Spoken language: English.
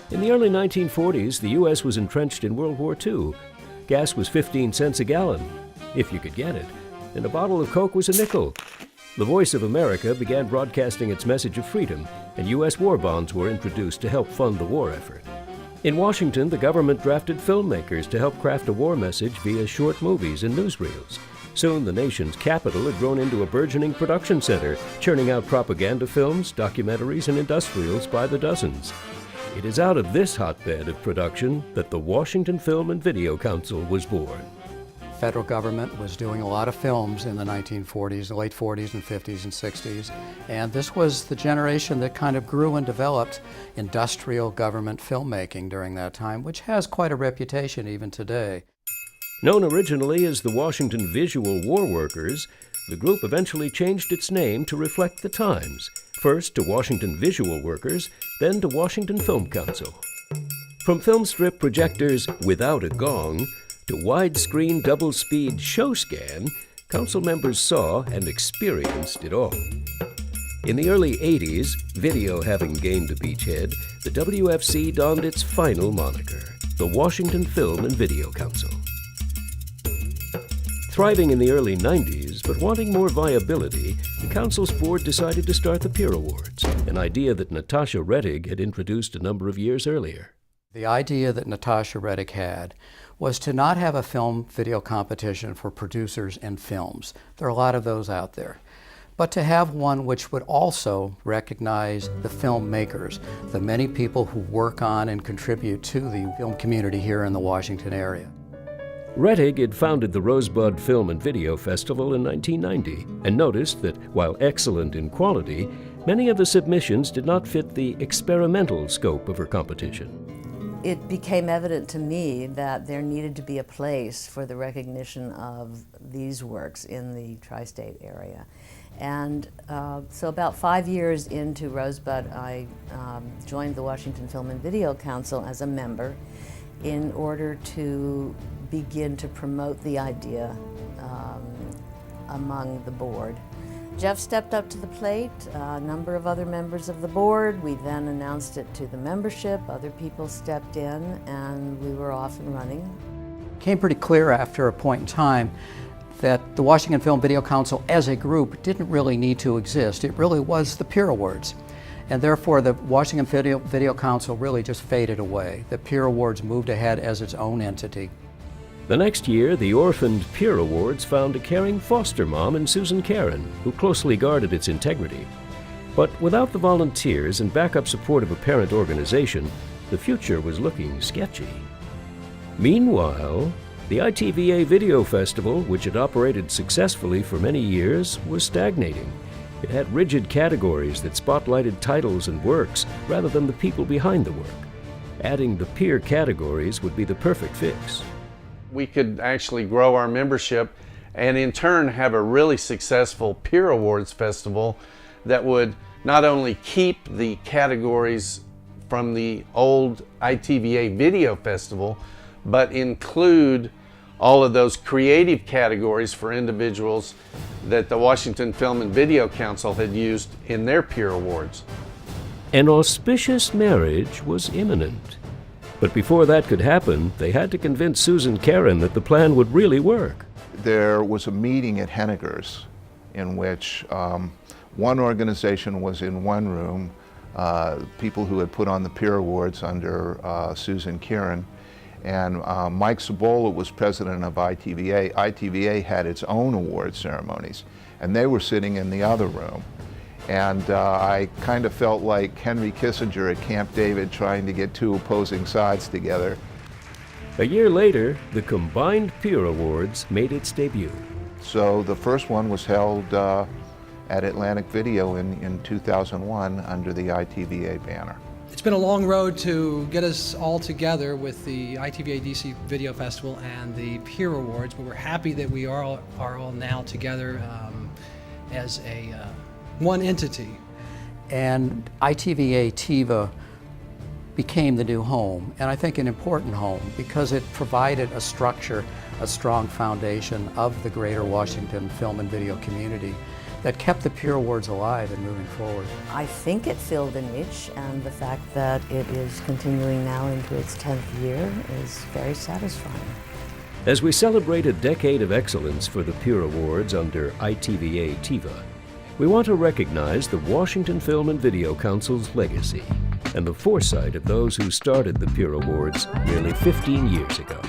In the early 1940s, the U.S. was entrenched in World War II. Gas was 15 cents a gallon, if you could get it, and a bottle of Coke was a nickel. The Voice of America began broadcasting its message of freedom, and U.S. war bonds were introduced to help fund the war effort. In Washington, the government drafted filmmakers to help craft a war message via short movies and newsreels. Soon, the nation's capital had grown into a burgeoning production center, churning out propaganda films, documentaries, and industrials by the dozens. It is out of this hotbed of production that the Washington Film and Video Council was born. Federal government was doing a lot of films in the 1940s, the late 40s and 50s and 60s, and this was the generation that kind of grew and developed industrial government filmmaking during that time, which has quite a reputation even today. Known originally as the Washington Visual War Workers, the group eventually changed its name to reflect the times, first to Washington Visual Workers, then to Washington Film Council. From film strip projectors without a gong to widescreen double-speed show scan, council members saw and experienced it all. In the early 80s, video having gained a beachhead, the WFC donned its final moniker, the Washington Film and Video Council. Thriving in the early 90s, but wanting more viability, the council's board decided to start the Peer Awards, an idea that Natasha Reatig had introduced a number of years earlier. The idea that Natasha Reatig had was to not have a film video competition for producers and films. There are a lot of those out there. But to have one which would also recognize the filmmakers, the many people who work on and contribute to the film community here in the Washington area. Reatig had founded the Rosebud Film and Video Festival in 1990 and noticed that, while excellent in quality, many of the submissions did not fit the experimental scope of her competition. It became evident to me that there needed to be a place for the recognition of these works in the tri-state area. And so about 5 years into Rosebud, I joined the Washington Film and Video Council as a member in order to begin to promote the idea among the board. Jeff stepped up to the plate, a number of other members of the board. We then announced it to the membership, other people stepped in, and we were off and running. It became pretty clear after a point in time that the Washington Film Video Council as a group didn't really need to exist. It really was the Peer Awards. And therefore the Washington Video Council really just faded away. The Peer Awards moved ahead as its own entity. The next year, the orphaned Peer Awards found a caring foster mom in Susan Karen, who closely guarded its integrity. But without the volunteers and backup support of a parent organization, the future was looking sketchy. Meanwhile, the ITVA Video Festival, which had operated successfully for many years, was stagnating. It had rigid categories that spotlighted titles and works rather than the people behind the work. Adding the peer categories would be the perfect fix. We could actually grow our membership and in turn have a really successful Peer Awards festival that would not only keep the categories from the old ITVA Video Festival, but include all of those creative categories for individuals that the Washington Film and Video Council had used in their Peer Awards. An auspicious marriage was imminent. But before that could happen, they had to convince Susan Karen that the plan would really work. There was a meeting at Henniger's in which one organization was in one room, people who had put on the Peer Awards under Susan Karen, and Mike Cibola was president of ITVA. ITVA had its own award ceremonies, and they were sitting in the other room. And I kind of felt like Henry Kissinger at Camp David trying to get two opposing sides together. A year later, the combined Peer Awards made its debut. So the first one was held at Atlantic Video in 2001 under the ITVA banner. It's been a long road to get us all together with the ITVA DC Video Festival and the Peer Awards, but we're happy that we are all now together as a one entity. And ITVA TIVA became the new home, and I think an important home because it provided a structure, a strong foundation of the greater Washington film and video community that kept the Peer Awards alive and moving forward. I think it filled a niche, and the fact that it is continuing now into its 10th year is very satisfying. As we celebrate a decade of excellence for the Peer Awards under ITVA TIVA, we want to recognize the Washington Film and Video Council's legacy and the foresight of those who started the Peer Awards nearly 15 years ago.